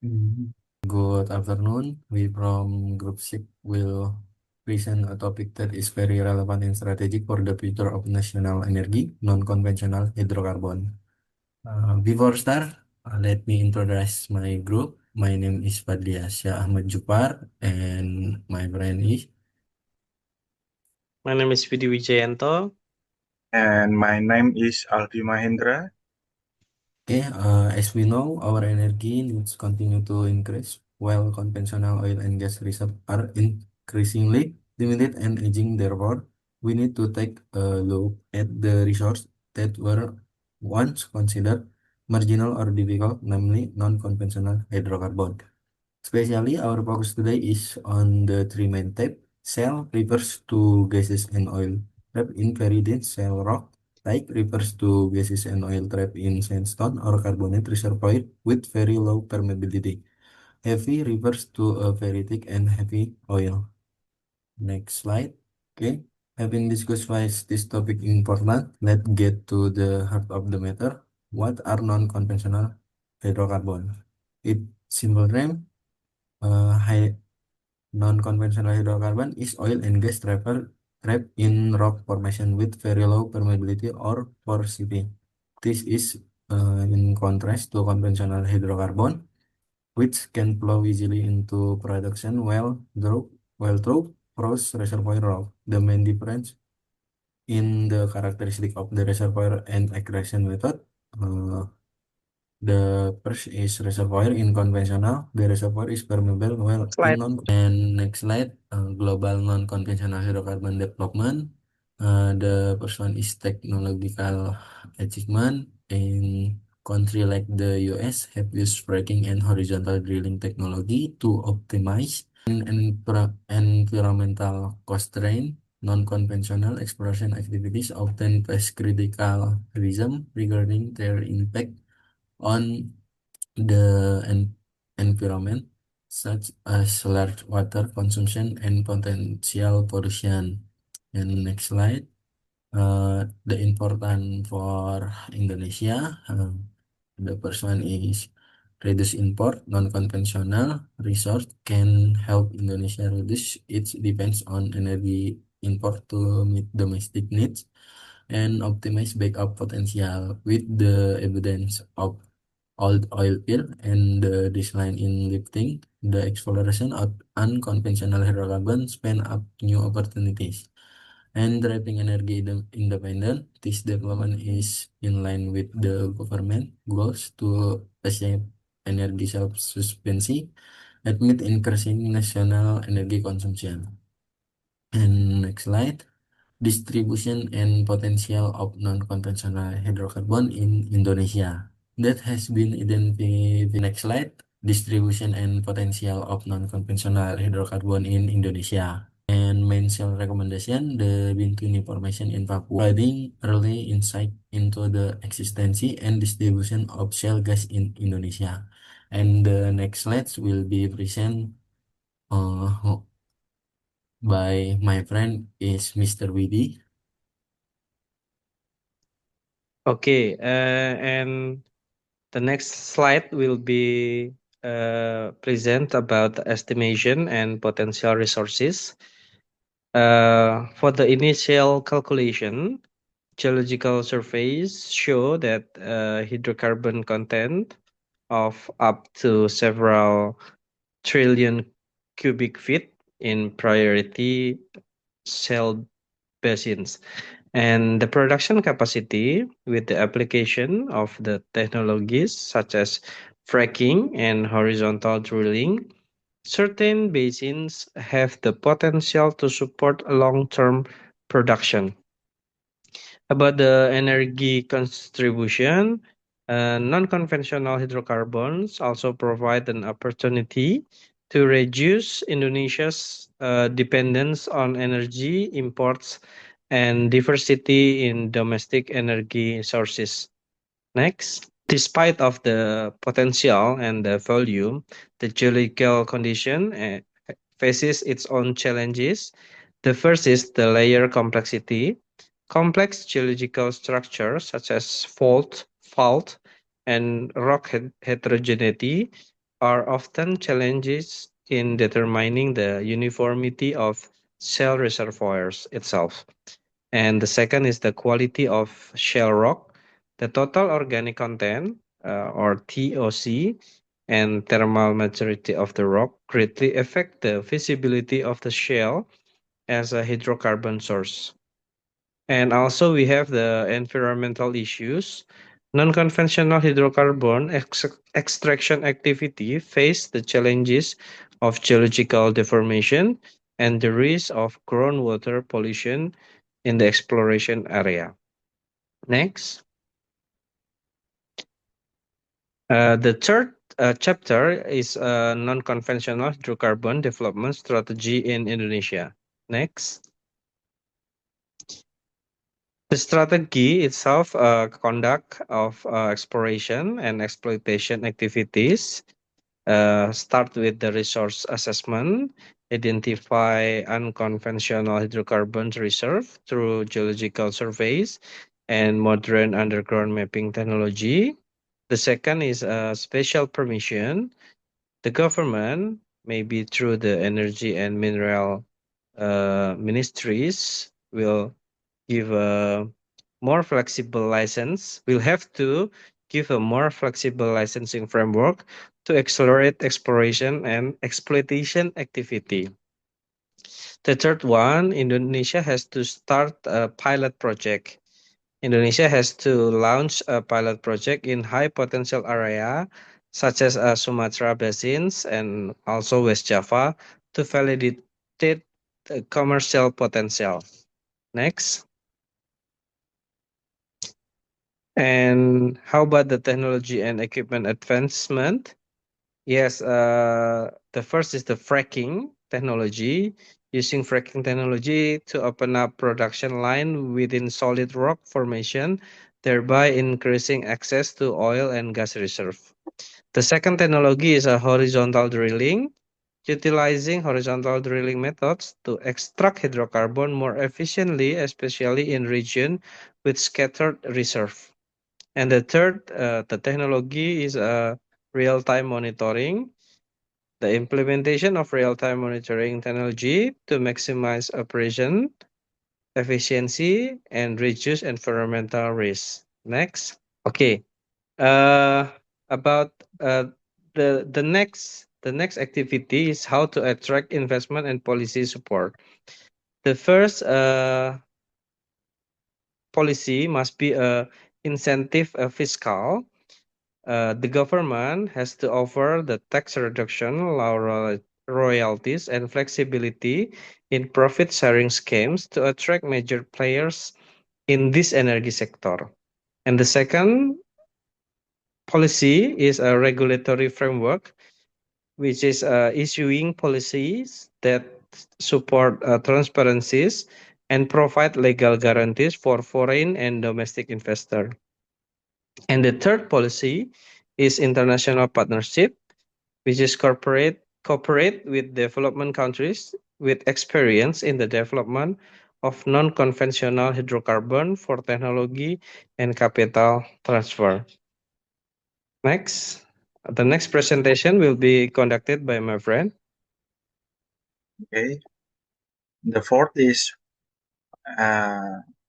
Good afternoon. We from Group 6 will present a topic that is very relevant and strategic for the future of national energy, non-conventional hydrocarbon. Before start, let me introduce my group. My name is Fadlia Shah Ahmad Jupar, and my friend is. My name is Vidi Wijayanto. And my name is Alvi Mahendra. Okay, as we know, our energy needs continue to increase while conventional oil and gas reserves are increasingly limited and aging. Therefore, we need to take a look at the resources that were once considered marginal or difficult, namely non-conventional hydrocarbon. Especially, our focus today is on the three main types: shale refers to gases and oil trapped in very dense shale rock. Light refers to gases and oil trapped in sandstone or carbonate reservoir with very low permeability. Heavy refers to a very thick and heavy oil. Next slide. Okay. Having discussed why is this topic important, let's get to the heart of the matter. What are non-conventional hydrocarbons? It simple name. High Non-conventional hydrocarbon is oil and gas trapped in rock formation with very low permeability or porosity. This is in contrast to conventional hydrocarbon, which can flow easily into production through porous reservoir rock. The main difference in the characteristic of the reservoir and extraction method. Uh, the first is reservoir in conventional. The reservoir is permeable while in Slide. non. And next slide, global non-conventional hydrocarbon development. The first one is technological achievement. In country like the US have used fracking and horizontal drilling technology to optimize environmental constraint. Non-conventional exploration activities often face critical criticism regarding their impact on the environment, such as large water consumption and potential pollution. And next slide, the important for Indonesia. The first one is reduce import. Non-conventional resource can help Indonesia reduce its dependence on energy import to meet domestic needs and optimize backup potential with the evidence of old oil field and the decline in lifting, the exploration of unconventional hydrocarbons span up new opportunities. And driving energy independent, this development is in line with the government goals to achieve energy self-sufficiency and meet increasing national energy consumption. And next slide. Distribution and potential of non-conventional hydrocarbon in Indonesia that has been identified. Next slide. Distribution and potential of non-conventional hydrocarbon in Indonesia. And main shell recommendation, the Bintuni Formation in Papua, providing early insight into the existence and distribution of shale gas in Indonesia. And the next slides will be present uh, by my friend is Mr. Widi. Okay, and the next slide will be present about the estimation and potential resources. For the initial calculation, geological surveys show that hydrocarbon content of up to several trillion cubic feet in priority shale basins. And the production capacity with the application of the technologies such as fracking and horizontal drilling, certain basins have the potential to support long-term production. About the energy contribution, non-conventional hydrocarbons also provide an opportunity to reduce Indonesia's dependence on energy imports and diversity in domestic energy sources. Next, despite of the potential and the volume, the geological condition faces its own challenges. The first is the layer complexity. Complex geological structures such as fault, and rock heterogeneity are often challenges in determining the uniformity of shale reservoirs itself. And the second is the quality of shale rock, the total organic content, or TOC, and thermal maturity of the rock greatly affect the visibility of the shale as a hydrocarbon source. And also we have the environmental issues. Non-conventional hydrocarbon extraction activity face the challenges of geological deformation and the risk of groundwater pollution in the exploration area. Next. The third chapter is non-conventional hydrocarbon development strategy in Indonesia. Next. The strategy itself conduct of exploration and exploitation activities start with the resource assessment, identify unconventional hydrocarbons reserve through geological surveys and modern underground mapping technology. The second is a special permission. The government, maybe through the energy and mineral ministries, will give a more flexible license. We'll have to give a more flexible licensing framework to accelerate exploration and exploitation activity. The third one, Indonesia has to start a pilot project. Indonesia has to launch a pilot project in high potential area such as Sumatra basins and also West Java to validate the commercial potential. Next. And how about the technology and equipment advancement? Yes, the first is the fracking technology. Using fracking technology to open up production line within solid rock formation, thereby increasing access to oil and gas reserve. The second technology is a horizontal drilling, utilizing horizontal drilling methods to extract hydrocarbon more efficiently, especially in region with scattered reserve. And the third, the technology is real-time monitoring. The implementation of real-time monitoring technology to maximize operation efficiency and reduce environmental risk. Next. Okay. About the next activity is how to attract investment and policy support. The first policy must be a incentive fiscal. The government has to offer the tax reduction, lower royalties, and flexibility in profit sharing schemes to attract major players in this energy sector. And the second policy is a regulatory framework, which is issuing policies that support transparencies and provide legal guarantees for foreign and domestic investors. And the third policy is international partnership, which is cooperate with development countries with experience in the development of non-conventional hydrocarbon for technology and capital transfer. Next, the next presentation will be conducted by my friend. Okay. The fourth is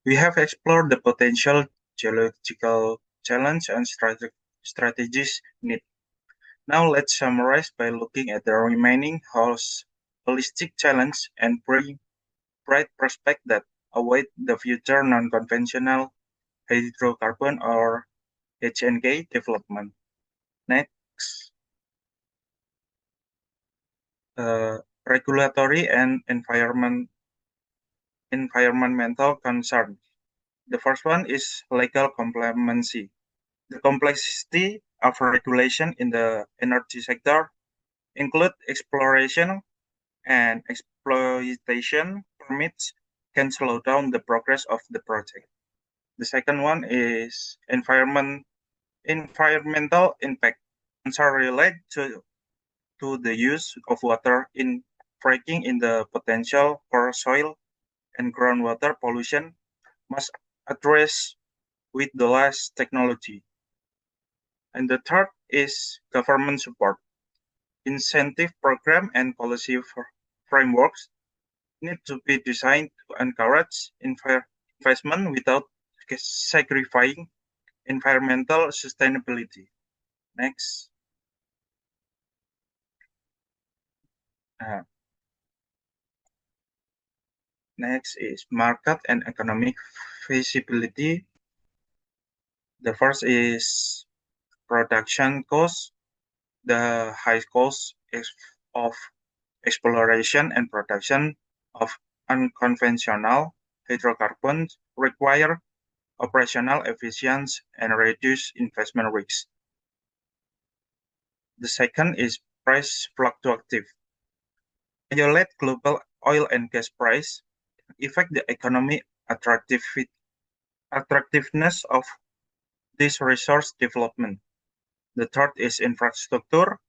we have explored the potential geological challenge and strategies need. Now let's summarize by looking at the remaining holistic challenge and bright prospect that await the future non-conventional hydrocarbon or HNK development. Next, regulatory and environmental concerns. The first one is legal compliancy. The complexity of regulation in the energy sector include exploration and exploitation permits can slow down the progress of the project. The second one is environmental impact. Concern relate to the use of water in fracking in the potential for soil and groundwater pollution must address with the latest technology. And the third is government support. incentive program and policy frameworks need to be designed to encourage investment without sacrificing environmental sustainability. Next. Next is market and economic feasibility. The first is production cost. The high cost of exploration and production of unconventional hydrocarbons require operational efficiency and reduce investment risks. The second is price fluctuative. Violate global oil and gas price affect the economic attractiveness of this resource development. The third is infrastructure.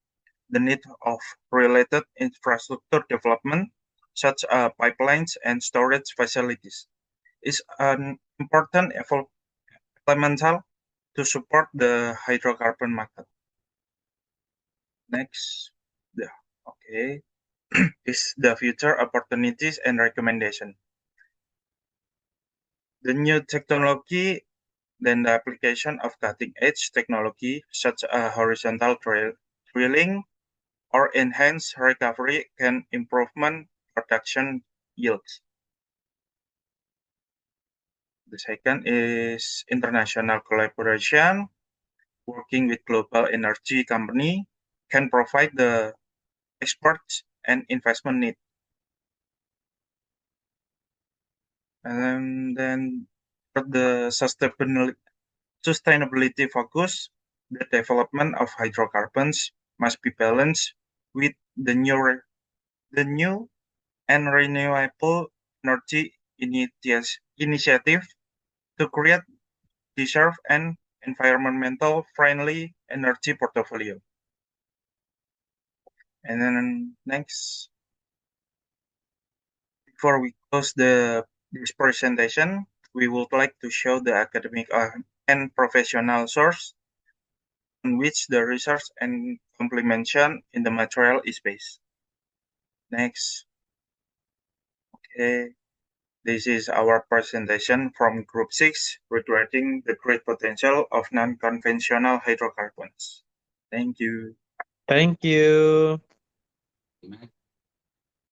The need of related infrastructure development, such as pipelines and storage facilities, is an important elemental to support the hydrocarbon market. Next, is the future opportunities and recommendation. The new technology, then the application of cutting-edge technology such as horizontal drilling or enhanced recovery can improve production yields. The second is international collaboration. Working with global energy company can provide the experts and investment need. And then for the sustainability focus, the development of hydrocarbons must be balanced with the new and renewable energy initiative to create deserve an environmental friendly energy portfolio. And then next, before we close this presentation, we would like to show the academic and professional source on which the research and complementation in the material is based. Next. Okay. This is our presentation from Group 6 regarding the great potential of non-conventional hydrocarbons. Thank you. Thank you.